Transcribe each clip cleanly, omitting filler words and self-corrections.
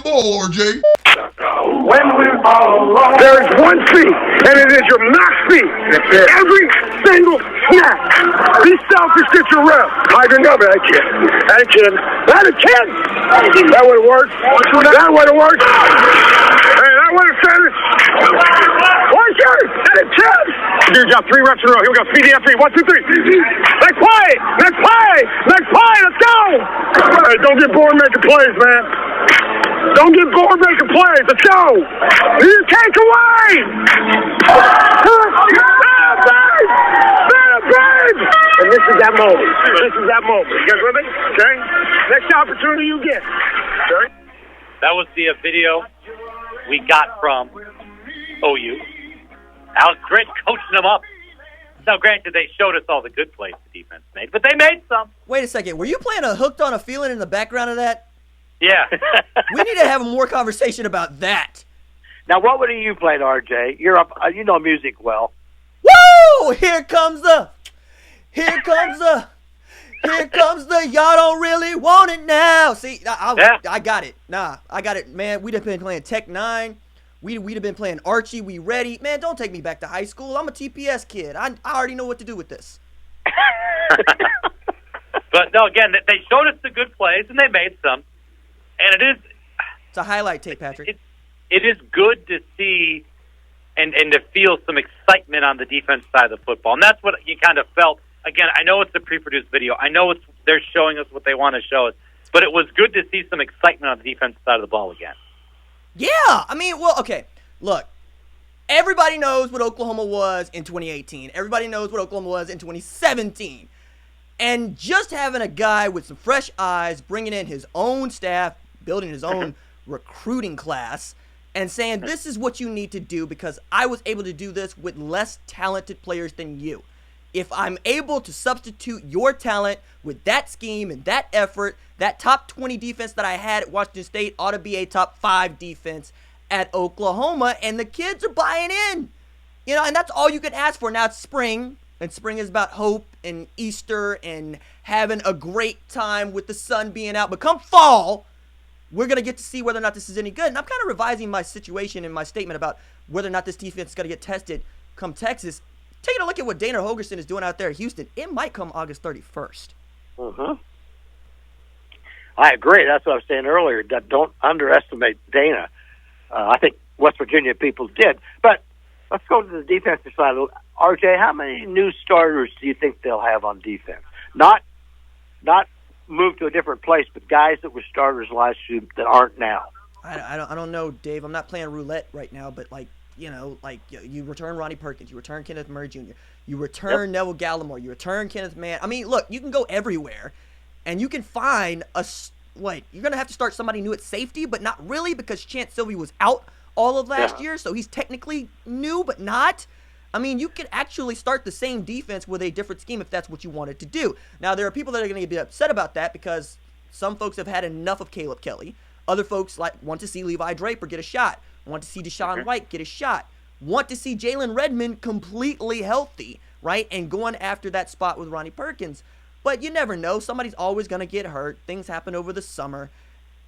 ball, RJ. When we all alone, there is one fee, and it is your max fee. Every single snap. Be selfish, get your rep. I can know that kid. That kid. That a kid. That would have worked. That would have worked. Hey, that would have said it. One shot. That a kid. Do your job 3 reps in a row. Here we go. Speedy F3. 1, 2, 3. Next play. Next play. Next play. Let's go. Hey, don't get bored making plays, man. Don't get bored making plays. Let's go. You take away. And this is that moment. This is that moment. You guys with me? Okay? Next opportunity you get. Okay? That was the video we got from OU. Alex Grinch coaching them up. Now, granted, they showed us all the good plays the defense made, but they made some. Wait a second. Were you playing a Hooked on a Feeling in the background of that? Yeah. We need to have more conversation about that. Now, what would you played, RJ? You're up. You know music well. Woo! Here comes the y'all don't really want it now. See, I got it. I got it, man. We'd have been playing Tech 9. We'd have been playing Archie. We ready. Man, don't take me back to high school. I'm a TPS kid. I already know what to do with this. But, no, again, they showed us the good plays, and they made some. And it's a highlight tape, Patrick. It is good to see and to feel some excitement on the defense side of the football. And that's what you kind of felt. Again, I know it's a pre-produced video. I know they're showing us what they want to show us. But it was good to see some excitement on the defense side of the ball again. Yeah. I mean, well, okay. Look, everybody knows what Oklahoma was in 2018. Everybody knows what Oklahoma was in 2017. And just having a guy with some fresh eyes, bringing in his own staff, building his own recruiting class, and saying, this is what you need to do because I was able to do this with less talented players than you. If I'm able to substitute your talent with that scheme and that effort, that top 20 defense that I had at Washington State ought to be a top 5 defense at Oklahoma, and the kids are buying in. You know, and that's all you can ask for. Now it's spring, and spring is about hope and Easter and having a great time with the sun being out. But come fall, we're going to get to see whether or not this is any good. And I'm kind of revising my situation in my statement about whether or not this defense is going to get tested come Texas. Taking a look at what Dana Holgorsen is doing out there at Houston, it might come August 31st. I agree. That's what I was saying earlier. Don't underestimate Dana. I think West Virginia people did. But let's go to the defensive side. RJ, how many new starters do you think they'll have on defense? Not move to a different place, but guys that were starters last year that aren't now. I don't know, Dave. I'm not playing roulette right now, but you return Ronnie Perkins, you return Kenneth Murray Jr., you return Neville Gallimore, you return Kenneth Mann. I mean, look, you can go everywhere, and you can find you're going to have to start somebody new at safety, but not really because Chance Sylvie was out all of last year, so he's technically new, but not. I mean, you could actually start the same defense with a different scheme if that's what you wanted to do. Now, there are people that are going to be upset about that because some folks have had enough of Caleb Kelly. Other folks want to see Levi Draper get a shot, want to see Deshaun White get a shot, want to see Jalen Redmond completely healthy, right, and going after that spot with Ronnie Perkins. But you never know. Somebody's always going to get hurt. Things happen over the summer.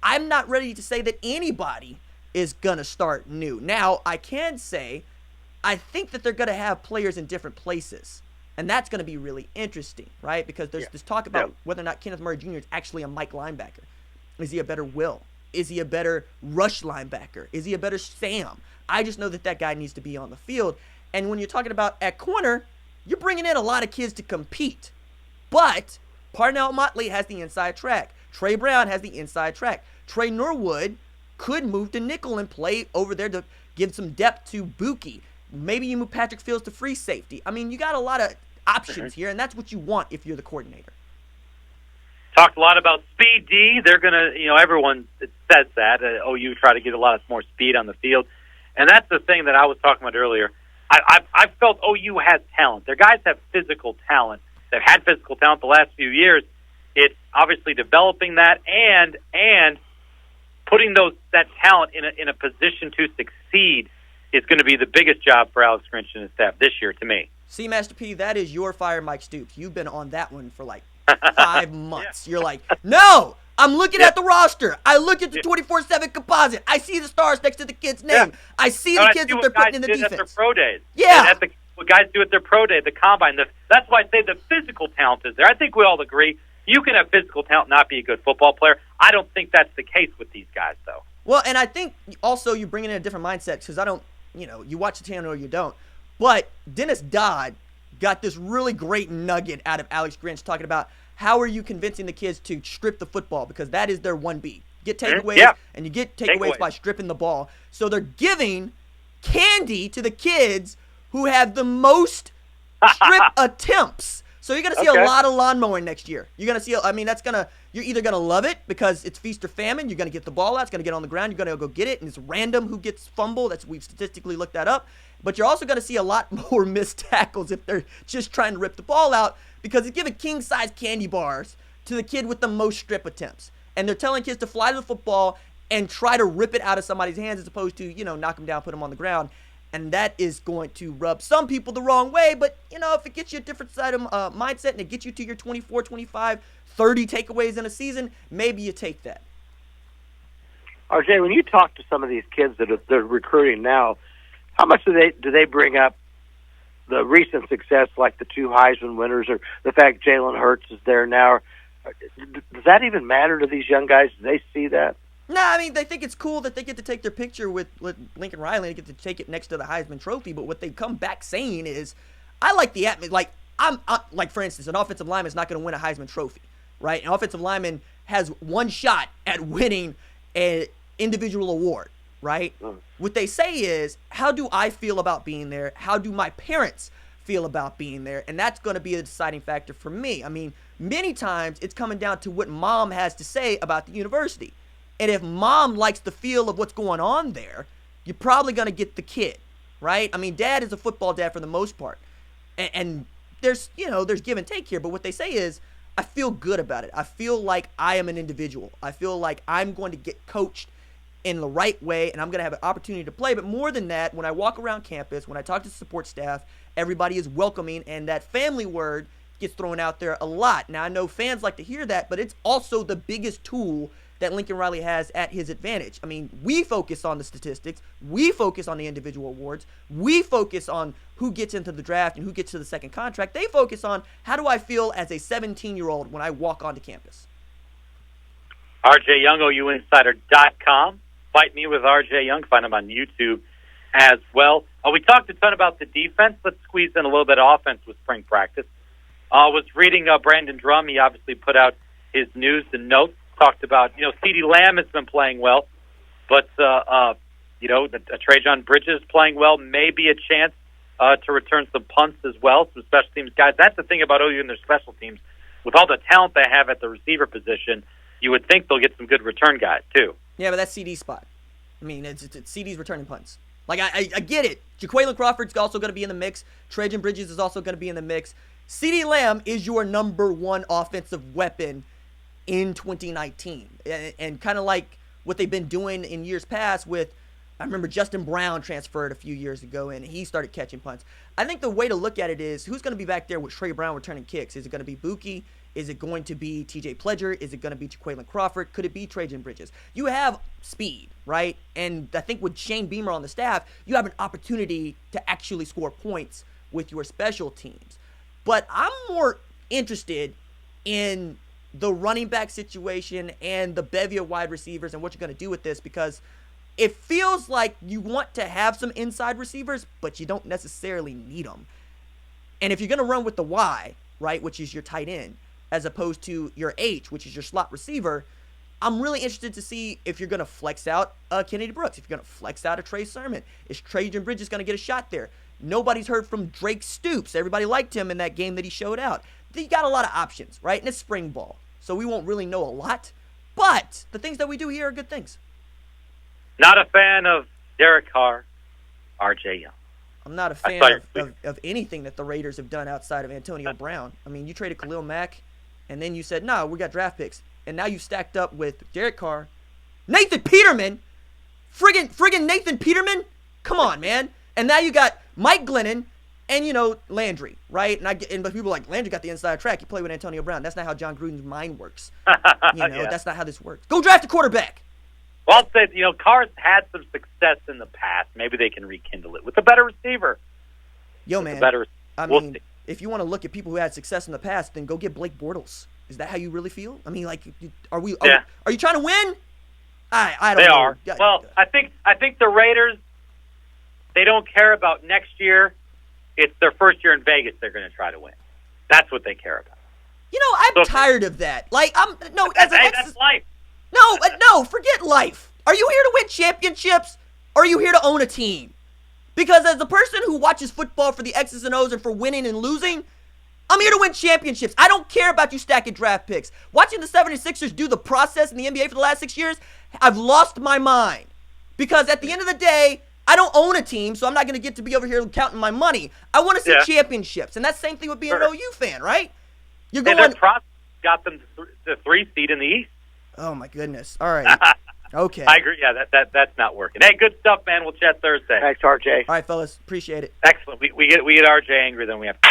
I'm not ready to say that anybody is going to start new. Now, I can say I think that they're going to have players in different places, and that's going to be really interesting, right? Because there's this talk about whether or not Kenneth Murray Jr. is actually a Mike linebacker. Is he a better Will? Is he a better rush linebacker? Is he a better Sam? I just know that guy needs to be on the field. And when you're talking about at corner, you're bringing in a lot of kids to compete. But Parnell Motley has the inside track. Trey Brown has the inside track. Trey Norwood could move to nickel and play over there to give some depth to Buki. Maybe you move Patrick Fields to free safety. I mean, you got a lot of options here, and that's what you want if you're the coordinator. Talked a lot about speed, D. They're going to, everyone says that. OU try to get a lot more speed on the field. And that's the thing that I was talking about earlier. I felt OU has talent. Their guys have physical talent. They've had physical talent the last few years. It's obviously developing that and putting that talent in a position to succeed is going to be the biggest job for Alex Grinch and his staff this year to me. See, Master P, that is your fire Mike Stoops. You've been on that one for 5 months. You're like, no, I'm looking at the roster. I look at the 24/7 composite. I see the stars next to the kid's name. I see the kids that they're putting in the defense. At their pro days. Yeah. And what guys do at their pro day, the combine. That's why I say the physical talent is there. I think we all agree you can have physical talent and not be a good football player. I don't think that's the case with these guys, though. Well, and I think also you bring in a different mindset because I don't, you watch the channel or you don't. But Dennis Dodd got this really great nugget out of Alex Grinch talking about how are you convincing the kids to strip the football because that is their 1B. Get takeaways, and you get takeaways by stripping the ball. So they're giving candy to the kids who have the most strip attempts. So you're going to see a lot of lawn mowing next year. You're going to see, you're either going to love it because it's feast or famine. You're going to get the ball out. It's going to get on the ground. You're going to go get it. And it's random who gets fumbled. We've statistically looked that up. But you're also going to see a lot more missed tackles if they're just trying to rip the ball out because it's giving king-size candy bars to the kid with the most strip attempts. And they're telling kids to fly to the football and try to rip it out of somebody's hands as opposed to, knock them down, put them on the ground. And that is going to rub some people the wrong way. But, if it gets you a different side of mindset and it gets you to your 24, 25, 30 takeaways in a season, maybe you take that. RJ, when you talk to some of these kids that they're recruiting now, how much do they bring up the recent success, like the 2 Heisman winners, or the fact Jalen Hurts is there now? Does that even matter to these young guys? Do they see that? No, I mean, they think it's cool that they get to take their picture with Lincoln Riley and get to take it next to the Heisman Trophy. But what they come back saying is, I like the atmosphere. Like, I'm like, for instance, an offensive lineman is not going to win a Heisman Trophy, right? An offensive lineman has one shot at winning an individual award, right? What they say is, how do I feel about being there? How do my parents feel about being there? And that's going to be a deciding factor for me. I mean, many times it's coming down to what mom has to say about the university. And if mom likes the feel of what's going on there, you're probably going to get the kid, right? I mean, dad is a football dad for the most part. And there's give and take here. But what they say is, I feel good about it. I feel like I am an individual. I feel like I'm going to get coached in the right way, and I'm going to have an opportunity to play. But more than that, when I walk around campus, when I talk to support staff, everybody is welcoming, and that family word gets thrown out there a lot. Now, I know fans like to hear that, but it's also the biggest tool that Lincoln Riley has at his advantage. I mean, we focus on the statistics. We focus on the individual awards. We focus on who gets into the draft and who gets to the second contract. They focus on how do I feel as a 17-year-old when I walk onto campus. RJ Young, OUinsider.com. Fight me with RJ Young. Find him on YouTube as well. We talked a ton about the defense. Let's squeeze in a little bit of offense with spring practice. I was reading Brandon Drum. He obviously put out his news and notes. Talked about, CeeDee Lamb has been playing well, but, Trajan Bridges playing well, maybe a chance to return some punts as well, some special teams guys. That's the thing about OU and their special teams. With all the talent they have at the receiver position, you would think they'll get some good return guys, too. Yeah, but that's CD's spot. I mean, it's CD's returning punts. Like, I get it. Jaquaylin Crawford's also going to be in the mix. Trajan Bridges is also going to be in the mix. CeeDee Lamb is your number one offensive weapon in 2019, and kind of like what they've been doing in years past with, I remember Justin Brown transferred a few years ago and he started catching punts. I think the way to look at it is, who's going to be back there with Trey Brown returning kicks? Is it going to be Buki? Is it going to be TJ Pledger? Is it going to be Jaquaylin Crawford? Could it be Trajan Bridges? You have speed, right? And I think with Shane Beamer on the staff, you have an opportunity to actually score points with your special teams. But I'm more interested in the running back situation and the bevy of wide receivers and what you're going to do with this, because it feels like you want to have some inside receivers, but you don't necessarily need them. And if you're going to run with the Y, right, which is your tight end, as opposed to your H, which is your slot receiver, I'm really interested to see if you're going to flex out Kennedy Brooks, if you're going to flex out a Trey Sermon. Is Trajan Bridges going to get a shot there? Nobody's heard from Drake Stoops. Everybody liked him in that game that he showed out. You got a lot of options, right? And it's spring ball, so we won't really know a lot. But the things that we do here are good things. Not a fan of Derek Carr, RJ Young. I'm not a fan of anything that the Raiders have done outside of Antonio Brown. I mean, you traded Khalil Mack, and then you said, no, we got draft picks. And now you stacked up with Derek Carr, Nathan Peterman, friggin' Nathan Peterman? Come on, man. And now you got Mike Glennon, And, Landry, right? But people are like, Landry got the inside track. He played with Antonio Brown. That's not how John Gruden's mind works. That's not how this works. Go draft a quarterback. Well, I'll say, Carr's had some success in the past. Maybe they can rekindle it with a better receiver. Man, if you want to look at people who had success in the past, then go get Blake Bortles. Is that how you really feel? I mean, like, are you trying to win? I don't know. They are. Well, I think the Raiders, they don't care about next year. It's their first year in Vegas. They're going to try to win. That's what they care about. I'm tired of that. Like, that's life. No, forget life. Are you here to win championships, or are you here to own a team? Because as the person who watches football for the X's and O's and for winning and losing, I'm here to win championships. I don't care about you stacking draft picks. Watching the 76ers do the process in the NBA for the last 6 years, I've lost my mind. Because at the end of the day, I don't own a team, so I'm not going to get to be over here counting my money. I want to see championships. And that's the same thing with being an OU fan, right? Their process got them the 3 seed in the East. Oh, my goodness. All right. Okay. I agree. Yeah, that's not working. Hey, good stuff, man. We'll chat Thursday. Thanks, RJ. All right, fellas. Appreciate it. Excellent. We get RJ angry, then we have to